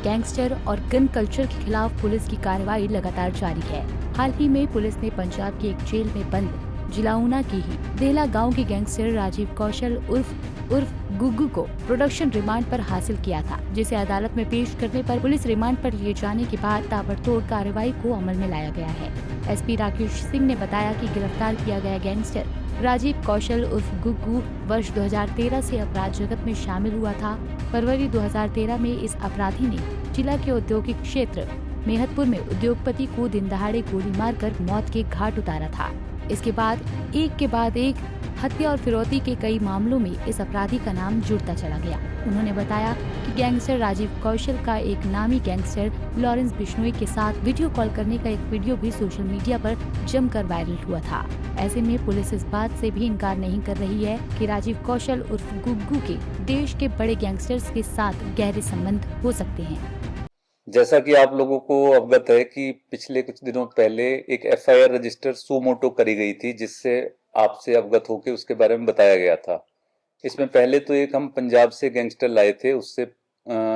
Gangster और gun culture के खिलाफ पुलिस की कार्रवाई लगातार जारी है। हाल ही में पुलिस ने पंजाब की एक जेल में बंद जिला ऊना के ही देहला गांव के गैंगस्टर राजीव कौशल उर्फ गुग्गू को प्रोडक्शन रिमांड पर हासिल किया था, जिसे अदालत में पेश करने पर पुलिस रिमांड पर लिए जाने के बाद ताबड़तोड़ कार्रवाई को अमल में लाया गया है। एसपी राकेश सिंह ने बताया कि गिरफ्तार किया गया गैंगस्टर राजीव कौशल उर्फ गुग्गू वर्ष 2013 से अपराध जगत में शामिल हुआ था। फरवरी 2013 में इस अपराधी ने जिला के औद्योगिक क्षेत्र मेहतपुर में उद्योगपति को दिन दहाड़े गोली मारकर मौत के घाट उतारा था। इसके बाद एक के बाद एक हत्या और फिरौती के कई मामलों में इस अपराधी का नाम जुड़ता चला गया। उन्होंने बताया कि गैंगस्टर राजीव कौशल का एक नामी गैंगस्टर लॉरेंस बिश्नोई के साथ वीडियो कॉल करने का एक वीडियो भी सोशल मीडिया पर जमकर वायरल हुआ था। ऐसे में पुलिस इस बात से भी इनकार नहीं कर रही है कि राजीव कौशल उर्फ गुग्गू के देश के बड़े गैंगस्टर्स के साथ गहरे संबंध हो सकते हैं। जैसा कि आप लोगों को अवगत है कि पिछले कुछ दिनों पहले एक एफआईआर रजिस्टर सुमोटो करी गई थी, जिससे आपसे अवगत होकर उसके बारे में बताया गया था। इसमें पहले तो एक हम पंजाब से गैंगस्टर लाए थे, उससे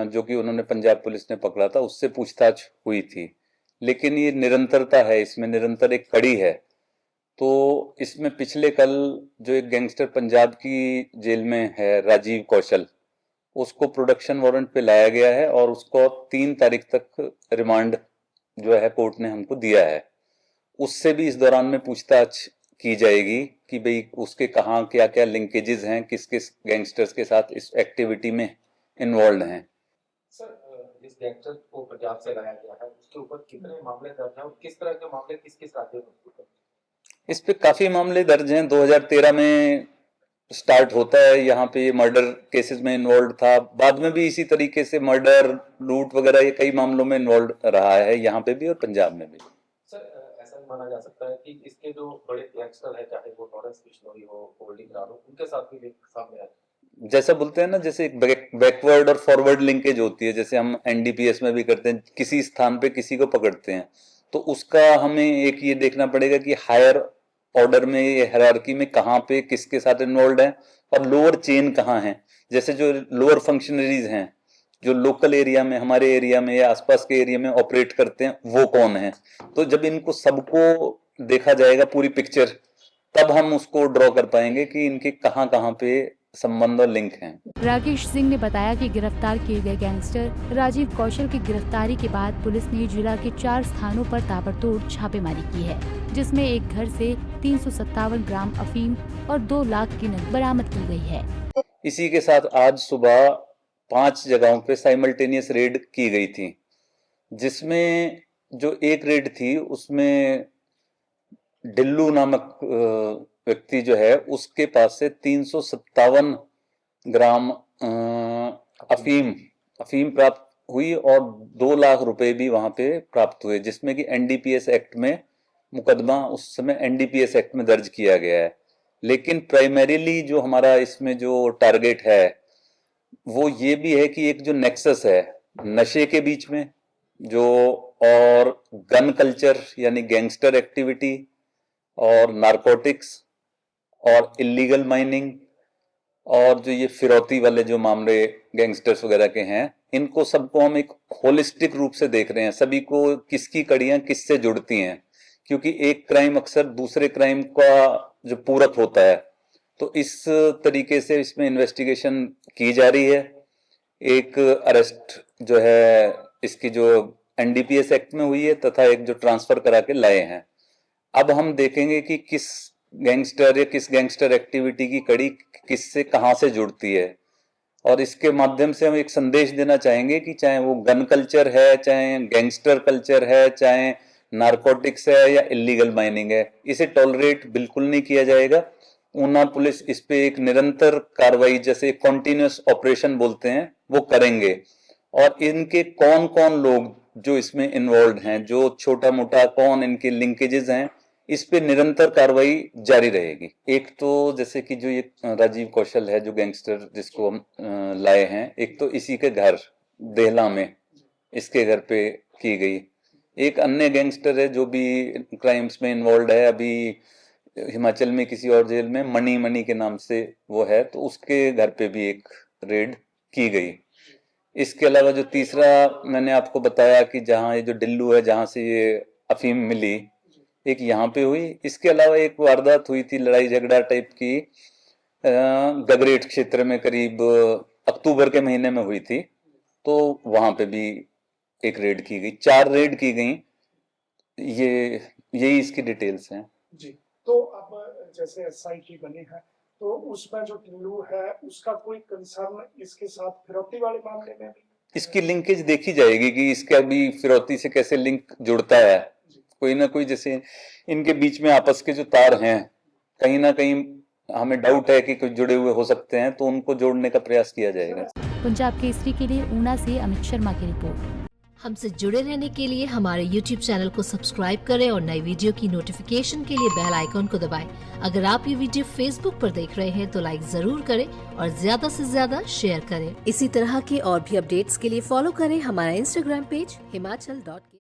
जो कि उन्होंने पंजाब पुलिस ने पकड़ा था, उससे पूछताछ हुई थी। लेकिन ये निरंतरता है, इसमें निरंतर एक कड़ी है। तो इसमें पिछले कल जो एक गैंगस्टर पंजाब की जेल में है राजीव कौशल, उसको प्रोडक्शन वारंट पे लाया गया है और उसको 3 तारीख तक रिमांड जो है कोर्ट ने हमको दिया है। उससे भी इस दौरान में पूछताछ की जाएगी कि भाई उसके कहाँ क्या क्या लिंकेजेस हैं, किस किस गैंगस्टर्स के साथ इस एक्टिविटी में इन्वॉल्व हैं। सर, इस गैंगस्टर को पंजाब से लाया गया है, उसके ऊपर कितने मामले दर्ज हैं और किस तरह के मामले किस किस राज्य में? इस पे काफी मामले दर्ज हैं। 2013 में स्टार्ट होता है, यहाँ पे ये मर्डर केसेस में इन्वॉल्व था, बाद में भी इसी तरीके से मर्डर, लूट वगैरह ये कई मामलों में इन्वॉल्व रहा है, यहाँ पे भी और पंजाब में भी। सर, ऐसा भी माना जा सकता है कि इसके जो बड़े गैंगस्टर है, चाहे वो लॉरेंस बिश्नोई हो, गोल्डी राणो, उनके साथ भी लिंक सामने आए। जैसा बोलते हैं ना, जैसे एक बैकवर्ड और फॉरवर्ड लिंकेज होती है, जैसे हम एनडीपीएस में भी करते हैं, किसी स्थान पे किसी को पकड़ते हैं तो उसका हमें एक ये देखना पड़ेगा कि हायर ऑर्डर में, ये हायरार्की में कहाँ पे किसके साथ इन्वॉल्व है और लोअर चेन कहाँ है। जैसे जो लोअर फंक्शनरीज हैं, जो लोकल एरिया में, हमारे एरिया में या आसपास के एरिया में ऑपरेट करते हैं, वो कौन है। तो जब इनको सबको देखा जाएगा पूरी पिक्चर, तब हम उसको ड्रॉ कर पाएंगे कि इनके कहाँ कहाँ पे संबंध और लिंक हैं। राकेश सिंह ने बताया कि गिरफ्तार किए गए गैंगस्टर राजीव कौशल की गिरफ्तारी के बाद पुलिस ने जिला के 4 स्थानों पर ताबड़तोड़ छापेमारी की है, जिसमें एक घर से 357 ग्राम अफीम और 2 लाख की नकद बरामद की गई है। इसी के साथ आज सुबह 5 जगहों पे साइमल्टेनियस रेड की गई थी, जिसमें जो एक रेड थी उसमें डिल्लू नामक व्यक्ति जो है, उसके पास से 357 ग्राम अफीम प्राप्त हुई और 2 लाख रुपए भी वहां पे प्राप्त हुए, जिसमें कि एनडीपीएस एक्ट में मुकदमा उस समय एनडीपीएस एक्ट में दर्ज किया गया है। लेकिन प्राइमरीली जो हमारा इसमें जो टारगेट है वो ये भी है कि एक जो नेक्सस है नशे के बीच में जो, और गन कल्चर यानी गैंगस्टर एक्टिविटी और नारकोटिक्स और इलीगल माइनिंग और जो ये फिरौती वाले जो मामले गैंगस्टर्स वगैरह के हैं, इनको सबको हम एक होलिस्टिक रूप से देख रहे हैं, सभी को किसकी कड़ियां किससे जुड़ती हैं, क्योंकि एक क्राइम अक्सर दूसरे क्राइम का जो पूरक होता है। तो इस तरीके से इसमें इन्वेस्टिगेशन की जा रही है। एक अरेस्ट जो है इसकी जो एनडीपीएस एक्ट में हुई है, तथा एक जो ट्रांसफर करा के लाए हैं। अब हम देखेंगे कि किस गैंगस्टर या किस गैंगस्टर एक्टिविटी की कड़ी किससे कहां से जुड़ती है, और इसके माध्यम से हम एक संदेश देना चाहेंगे कि चाहे वो गन कल्चर है, चाहे गैंगस्टर कल्चर है, चाहे नारकोटिक्स है या इलीगल माइनिंग है, इसे टॉलरेट बिल्कुल नहीं किया जाएगा। ऊना पुलिस इस पे एक निरंतर कार्रवाई, जैसे कॉन्टिन्यूस ऑपरेशन बोलते हैं, वो करेंगे। और इनके कौन कौन लोग जो इसमें इन्वॉल्व हैं, जो छोटा मोटा कौन इनके लिंकेजेस हैं, इस पे निरंतर कार्रवाई जारी रहेगी। एक तो जैसे कि जो ये राजीव कौशल है, जो गैंगस्टर जिसको हम लाए हैं, एक तो इसी के घर देहला में इसके घर पे की गई। एक अन्य गैंगस्टर है जो भी क्राइम्स में इन्वॉल्व है, अभी हिमाचल में किसी और जेल में मनी के नाम से वो है, तो उसके घर पे भी एक रेड की गई। इसके अलावा जो तीसरा मैंने आपको बताया कि जहाँ ये जो डिल्लू है, जहाँ से ये अफीम मिली, एक यहाँ पे हुई। इसके अलावा एक वारदात हुई थी लड़ाई झगड़ा टाइप की गगरेट क्षेत्र में, करीब अक्टूबर के महीने में हुई थी। तो वहां पे भी एक रेड की गई, 4 रेड की गई। यही इसकी डिटेल्स हैं जी। तो अब जैसे SIT बने हैं, तो उसमें जो टिल्लू है उसका कोई कंसर्न इसके साथ फिरौती वाले मामले में भी? इसकी लिंकेज देखी जाएगी कि इसका भी फिरौती से कैसे लिंक जुड़ता है। कोई ना कोई, जैसे इनके बीच में आपस के जो तार हैं, कहीं ना कहीं हमें डाउट है कि कुछ जुड़े हुए हो सकते हैं, तो उनको जोड़ने का प्रयास किया जाएगा। पंजाब केसरी के लिए ऊना से अमित शर्मा की रिपोर्ट। हमसे जुड़े रहने के लिए हमारे YouTube चैनल को सब्सक्राइब करें और नई वीडियो की नोटिफिकेशन के लिए बेल आइकॉन को दबाएं। अगर आप ये वीडियो Facebook पर देख रहे हैं तो लाइक जरूर करें और ज्यादा से ज्यादा शेयर करें। इसी तरह के और भी अपडेट्स के लिए फॉलो करें हमारा Instagram पेज himachal.ke।